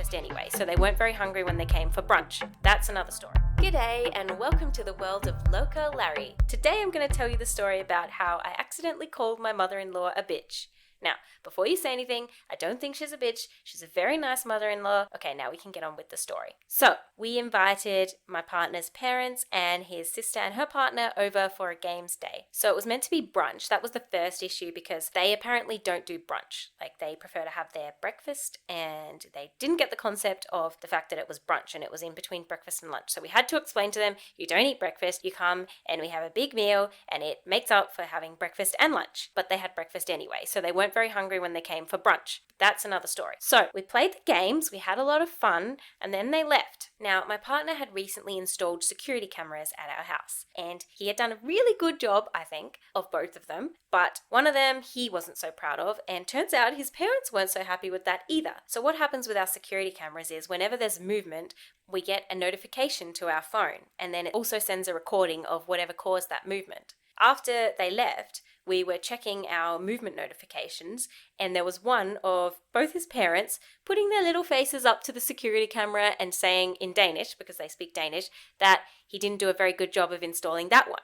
breakfast anyway, so they weren't very hungry when they came for brunch. That's another story. G'day and welcome to the world of Loca Lari. Today I'm going to tell you the story about how I accidentally called my mother-in-law a bitch. Now, before you say anything, I don't think she's a bitch. She's a very nice mother-in-law. Okay, now we can get on with the story. So, we invited my partner's parents and his sister and her partner over for a games day. So it was meant to be brunch. That was the first issue because they apparently don't do brunch. Like, they prefer to have their breakfast, and they didn't get the concept of the fact that it was brunch and it was in between breakfast and lunch. So we had to explain to them, you don't eat breakfast, you come and we have a big meal and it makes up for having breakfast and lunch. But they had breakfast anyway, so they weren't very hungry when they came for brunch. That's another story. So we played the games, we had a lot of fun, and then they left. Now, my partner had recently installed security cameras at our house, and he had done a really good job, I think, of both of them, but one of them he wasn't so proud of, and turns out his parents weren't so happy with that either. So what happens with our security cameras is whenever there's movement, we get a notification to our phone, and then it also sends a recording of whatever caused that movement. After they left, we were checking our movement notifications, and there was one of both his parents putting their little faces up to the security camera and saying in Danish, because they speak Danish, that he didn't do a very good job of installing that one.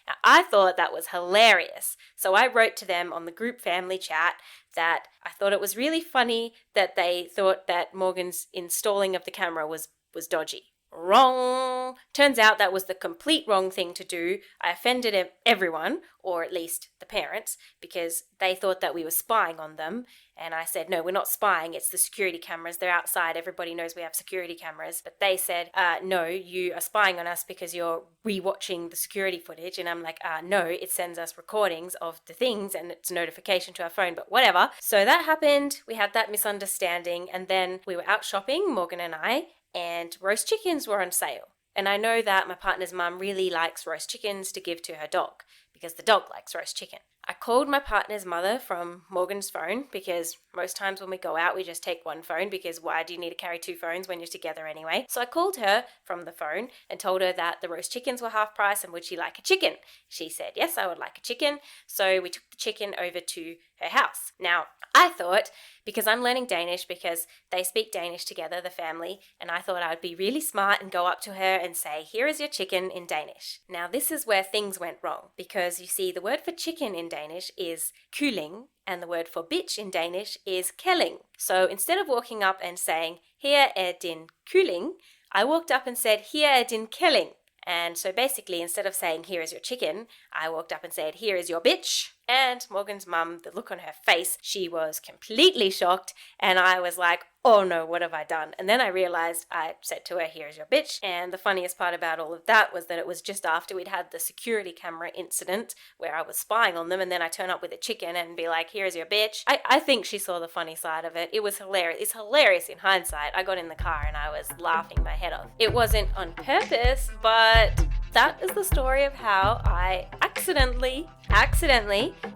Now, I thought that was hilarious, so I wrote to them on the group family chat that I thought it was really funny that they thought that Morgan's installing of the camera was dodgy. Wrong. Turns out that was the complete wrong thing to do. I offended everyone, or at least the parents, because they thought that we were spying on them. And I said, no, we're not spying. It's the security cameras. They're outside. Everybody knows we have security cameras. But they said, no, you are spying on us because you're rewatching the security footage. And I'm like, no, it sends us recordings of the things and it's a notification to our phone, but whatever. So that happened. We had that misunderstanding. And then we were out shopping, Morgan and I, and roast chickens were on sale. And I know that my partner's mum really likes roast chickens to give to her dog because the dog likes roast chicken. I called my partner's mother from Morgan's phone because most times when we go out, we just take one phone because why do you need to carry two phones when you're together anyway? So I called her from the phone and told her that the roast chickens were half price and would she like a chicken? She said, yes, I would like a chicken. So we took the chicken over to her house. Now, I thought, because I'm learning Danish because they speak Danish together, the family, and I thought I would be really smart and go up to her and say, here is your chicken in Danish. Now, this is where things went wrong because you see the word for chicken in Danish is kylling and the word for bitch in Danish is kælling. So instead of walking up and saying, her er din kylling, I walked up and said, her er din kælling. And so basically, instead of saying, here is your chicken, I walked up and said, here is your bitch. And Morgan's mum, the look on her face, she was completely shocked. And I was like, oh no, what have I done? And then I realized I said to her, here is your bitch. And the funniest part about all of that was that it was just after we'd had the security camera incident where I was spying on them. And then I turn up with a chicken and be like, here is your bitch. I think she saw the funny side of it. It was hilarious. It's hilarious in hindsight. I got in the car and I was laughing my head off. It wasn't on purpose, but that is the story of how I accidentally,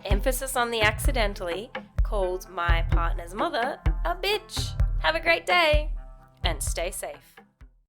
emphasis on the accidentally, called my partner's mother a bitch. Have a great day and stay safe.